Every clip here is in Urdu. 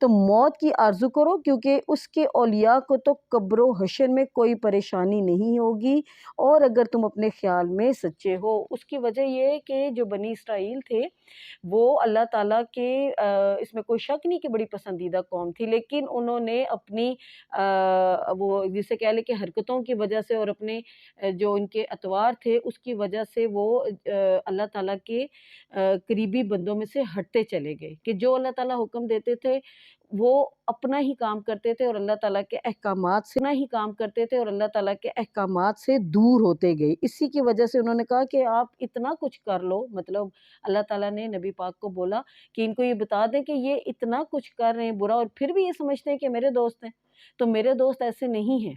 تو موت کی آرزو کرو، کیونکہ اس کے اولیاء کو تو قبر و حشر میں کوئی پریشانی نہیں ہوگی، اور اگر تم اپنے خیال میں سچے ہو۔ اس کی وجہ یہ ہے کہ جو بنی اسرائیل تھے وہ اللہ تعالیٰ کے اس میں کوئی شک نہیں کہ بڑی پسندیدہ قوم تھی، لیکن انہوں نے اپنی وہ جسے کہہ لیں کہ حرکتوں کی وجہ سے اور اپنے جو ان کے اطوار تھے اس کی وجہ سے وہ اللہ تعالیٰ کے قریبی بندوں میں سے ہٹتے چلے گئے، کہ جو اللہ تعالیٰ حکم دیتے تھے وہ اپنا ہی کام کرتے تھے اور اللہ تعالیٰ کے احکامات سے اپنا ہی کام کرتے تھے اور اللہ تعالیٰ کے احکامات سے دور ہوتے گئے۔ اسی کی وجہ سے انہوں نے کہا کہ آپ اتنا کچھ کر لو، مطلب اللہ تعالیٰ نے نبی پاک کو بولا کہ ان کو یہ بتا دیں کہ یہ اتنا کچھ کر رہے ہیں برا اور پھر بھی یہ سمجھتے ہیں کہ میرے دوست ہیں، تو میرے دوست ایسے نہیں ہیں۔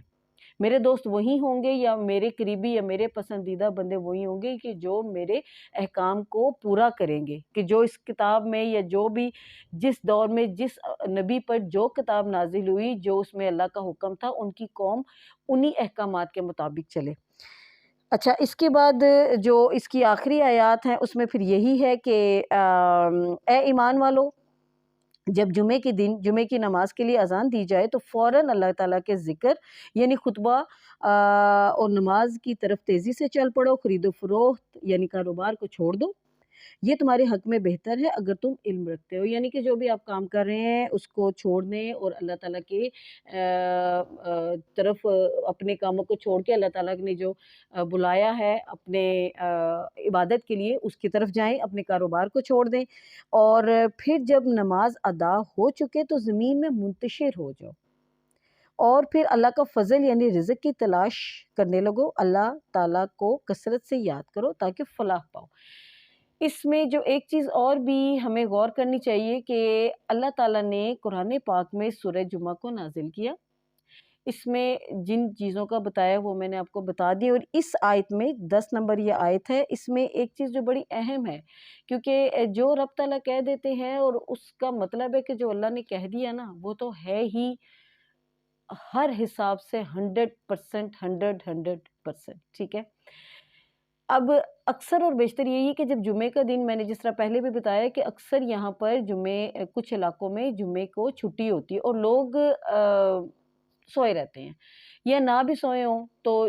میرے دوست وہی ہوں گے یا میرے قریبی یا میرے پسندیدہ بندے وہی ہوں گے کہ جو میرے احکام کو پورا کریں گے، کہ جو اس کتاب میں یا جو بھی جس دور میں جس نبی پر جو کتاب نازل ہوئی، جو اس میں اللہ کا حکم تھا، ان کی قوم انہی احکامات کے مطابق چلے۔ اچھا، اس کے بعد جو اس کی آخری آیات ہیں اس میں پھر یہی ہے کہ اے ایمان والو، جب جمعے کے دن جمعے کی نماز کے لیے اذان دی جائے تو فوراً اللہ تعالیٰ کے ذکر یعنی خطبہ اور نماز کی طرف تیزی سے چل پڑو، خرید و فروخت یعنی کاروبار کو چھوڑ دو، یہ تمہارے حق میں بہتر ہے اگر تم علم رکھتے ہو۔ یعنی کہ جو بھی آپ کام کر رہے ہیں اس کو چھوڑ دیں اور اللہ تعالیٰ کے طرف اپنے کاموں کو چھوڑ کے اللہ تعالیٰ نے جو بلایا ہے اپنے عبادت کے لیے اس کی طرف جائیں، اپنے کاروبار کو چھوڑ دیں، اور پھر جب نماز ادا ہو چکے تو زمین میں منتشر ہو جاؤ، اور پھر اللہ کا فضل یعنی رزق کی تلاش کرنے لگو، اللہ تعالیٰ کو کثرت سے یاد کرو تاکہ فلاح پاؤ۔ اس میں جو ایک چیز اور بھی ہمیں غور کرنی چاہیے کہ اللہ تعالیٰ نے قرآن پاک میں سورہ جمعہ کو نازل کیا، اس میں جن چیزوں کا بتایا وہ میں نے آپ کو بتا دی، اور اس آیت میں 10 نمبر یہ آیت ہے، اس میں ایک چیز جو بڑی اہم ہے، کیونکہ جو رب تعالیٰ کہہ دیتے ہیں اور اس کا مطلب ہے کہ جو اللہ نے کہہ دیا نا وہ تو ہے ہی ہر حساب سے 100%، 100%، ٹھیک ہے۔ اب اکثر اور بیشتر یہی ہے کہ جب جمعے کا دن، میں نے جس طرح پہلے بھی بتایا کہ اکثر یہاں پر جمعے کچھ علاقوں میں جمعے کو چھٹی ہوتی ہے اور لوگ سوئے رہتے ہیں، یا نہ بھی سوئے ہوں تو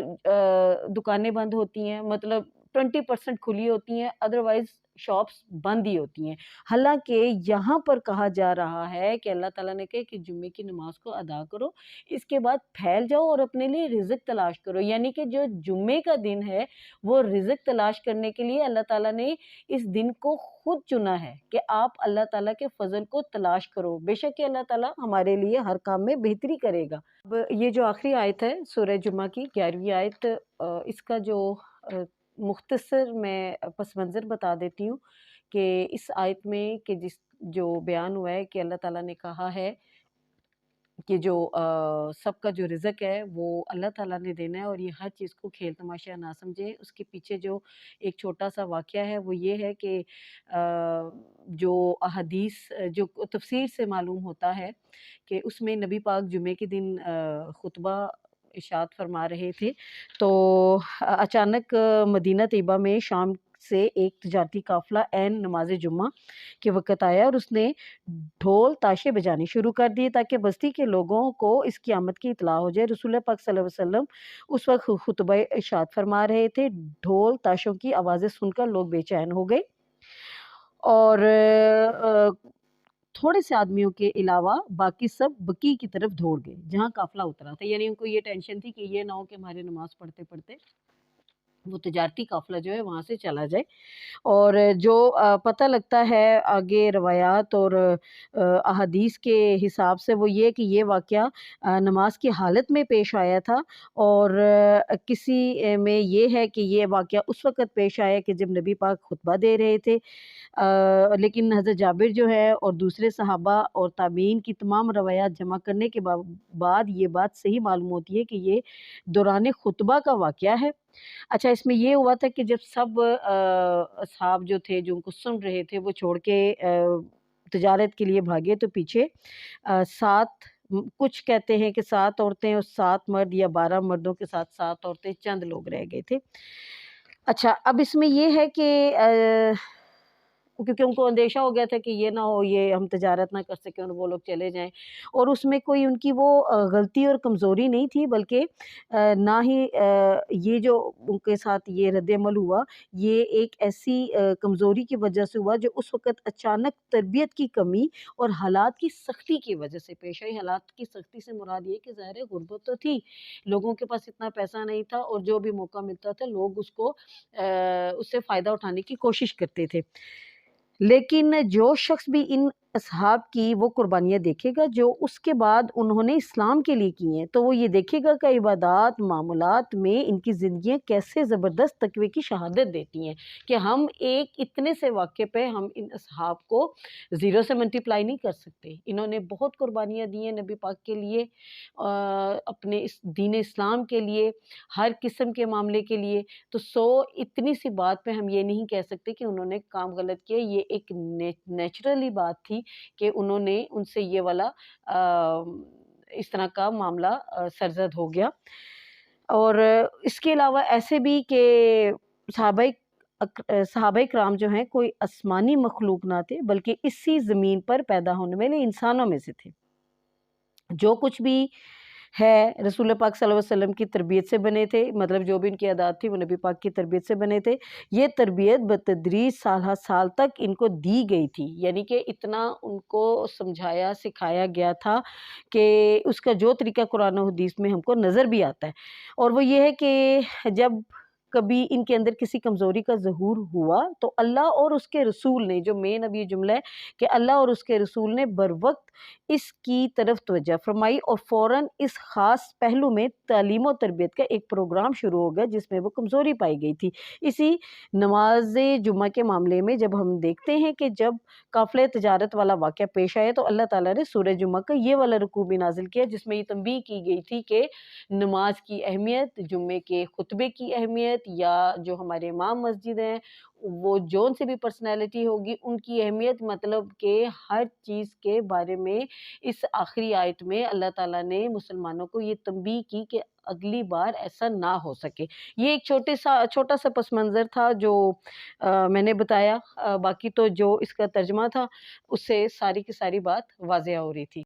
دکانیں بند ہوتی ہیں، مطلب 20% کھلی ہوتی ہیں، ادروائز شاپس بند ہی ہوتی ہیں۔ حالانکہ یہاں پر کہا جا رہا ہے کہ اللہ تعالیٰ نے کہا کہ جمعے کی نماز کو ادا کرو، اس کے بعد پھیل جاؤ اور اپنے لیے رزق تلاش کرو، یعنی کہ جو جمعے کا دن ہے وہ رزق تلاش کرنے کے لیے اللہ تعالیٰ نے اس دن کو خود چنا ہے کہ آپ اللہ تعالیٰ کے فضل کو تلاش کرو، بے شک کہ اللہ تعالیٰ ہمارے لیے ہر کام میں بہتری کرے گا۔ اب یہ جو آخری آیت ہے سورہ جمعہ کی 11ویں آیت، اس کا جو مختصر میں پس منظر بتا دیتی ہوں کہ اس آیت میں کہ جو بیان ہوا ہے کہ اللہ تعالیٰ نے کہا ہے کہ جو سب کا جو رزق ہے وہ اللہ تعالیٰ نے دینا ہے، اور یہ ہر چیز کو کھیل تماشا نہ سمجھے۔ اس کے پیچھے جو ایک چھوٹا سا واقعہ ہے وہ یہ ہے کہ جو احادیث جو تفسیر سے معلوم ہوتا ہے کہ اس میں نبی پاک جمعے کے دن خطبہ ارشاد فرما رہے تھے، تو اچانک مدینہ طیبہ میں شام سے ایک تجارتی قافلہ عین نماز جمعہ کے وقت آیا اور اس نے ڈھول تاشے بجانے شروع کر دیے تاکہ بستی کے لوگوں کو اس کی آمد کی اطلاع ہو جائے۔ رسول پاک صلی اللہ علیہ وسلم اس وقت خطبہ ارشاد فرما رہے تھے، ڈھول تاشوں کی آوازیں سن کر لوگ بے چین ہو گئے اور تھوڑے سے آدمیوں کے علاوہ باقی سب بقیع کی طرف دوڑ گئے جہاں قافلہ اترا تھا، یعنی ان کو یہ ٹینشن تھی کہ یہ نہ ہو کہ ہمارے نماز پڑھتے پڑھتے وہ تجارتی قافلہ جو ہے وہاں سے چلا جائے۔ اور جو پتہ لگتا ہے آگے روایات اور احادیث کے حساب سے وہ یہ کہ یہ واقعہ نماز کی حالت میں پیش آیا تھا، اور کسی میں یہ ہے کہ یہ واقعہ اس وقت پیش آیا کہ جب نبی پاک خطبہ دے رہے تھے، لیکن حضرت جابر جو ہے اور دوسرے صحابہ اور تابعین کی تمام روایات جمع کرنے کے بعد یہ بات صحیح معلوم ہوتی ہے کہ یہ دوران خطبہ کا واقعہ ہے۔ اچھا، اس میں یہ ہوا تھا کہ جب سب اصحاب جو تھے جو ان کو سن رہے تھے وہ چھوڑ کے تجارت کے لیے بھاگے، تو پیچھے 7 کچھ کہتے ہیں کہ 7 عورتیں اور 7 مرد یا 12 مردوں کے ساتھ 7 عورتیں چند لوگ رہ گئے تھے۔ اچھا، اب اس میں یہ ہے کہ کیونکہ ان کو اندیشہ ہو گیا تھا کہ یہ نہ ہو یہ ہم تجارت نہ کر سکیں اور وہ لوگ چلے جائیں، اور اس میں کوئی ان کی وہ غلطی اور کمزوری نہیں تھی، بلکہ نہ ہی یہ جو ان کے ساتھ یہ رد عمل ہوا، یہ ایک ایسی کمزوری کی وجہ سے ہوا جو اس وقت اچانک تربیت کی کمی اور حالات کی سختی کی وجہ سے پیش آئی۔ حالات کی سختی سے مراد یہ کہ ظاہر ہے غربت تو تھی، لوگوں کے پاس اتنا پیسہ نہیں تھا، اور جو بھی موقع ملتا تھا لوگ اس سے فائدہ اٹھانے کی کوشش کرتے تھے۔ لیکن جو شخص بھی ان اصحاب کی وہ قربانیاں دیکھے گا جو اس کے بعد انہوں نے اسلام کے لیے کی ہیں، تو وہ یہ دیکھے گا کہ عبادات معاملات میں ان کی زندگیاں کیسے زبردست تقوی کی شہادت دیتی ہیں، کہ ہم ایک اتنے سے واقعے پہ ہم ان اصحاب کو زیرو سے ملٹیپلائی نہیں کر سکتے۔ انہوں نے بہت قربانیاں دی ہیں نبی پاک کے لیے، اپنے اس دین اسلام کے لیے، ہر قسم کے معاملے کے لیے، تو اتنی سی بات پہ ہم یہ نہیں کہہ سکتے کہ انہوں نے کام غلط کیا۔ یہ ایک نیچرلی بات تھی کہ انہوں نے ان سے یہ والا اس طرح کا معاملہ سرزد ہو گیا۔ اور اس کے علاوہ ایسے بھی کہ صحابہ کرام جو ہیں کوئی آسمانی مخلوق نہ تھے، بلکہ اسی زمین پر پیدا ہونے والے انسانوں میں سے تھے۔ جو کچھ بھی ہے رسول پاک صلی اللہ علیہ وسلم کی تربیت سے بنے تھے، مطلب جو بھی ان کی عادات تھی وہ نبی پاک کی تربیت سے بنے تھے۔ یہ تربیت بتدریج سال ہر سال تک ان کو دی گئی تھی، یعنی کہ اتنا ان کو سمجھایا سکھایا گیا تھا کہ اس کا جو طریقہ قرآن و حدیث میں ہم کو نظر بھی آتا ہے، اور وہ یہ ہے کہ جب کبھی ان کے اندر کسی کمزوری کا ظہور ہوا تو اللہ اور اس کے رسول نے، جو مین اب یہ جملہ ہے کہ اللہ اور اس کے رسول نے بروقت اس کی طرف توجہ فرمائی، اور فوراً اس خاص پہلو میں تعلیم و تربیت کا ایک پروگرام شروع ہو گیا جس میں وہ کمزوری پائی گئی تھی۔ اسی نماز جمعہ کے معاملے میں جب ہم دیکھتے ہیں کہ جب قافلہ تجارت والا واقعہ پیش آیا تو اللہ تعالیٰ نے سورہ جمعہ کا یہ والا رکوع بھی نازل کیا جس میں یہ تنبیہ کی گئی تھی کہ نماز کی اہمیت، جمعے کے خطبے کی اہمیت، یا جو ہمارے امام مسجد ہیں وہ جون سے بھی پرسنالٹی ہوگی ان کی اہمیت، مطلب کہ ہر چیز کے بارے میں اس آخری آیت میں اللہ تعالیٰ نے مسلمانوں کو یہ تنبیہ کی کہ اگلی بار ایسا نہ ہو سکے۔ یہ ایک چھوٹا سا پس منظر تھا جو میں نے بتایا، باقی تو جو اس کا ترجمہ تھا اس سے ساری کی ساری بات واضح ہو رہی تھی۔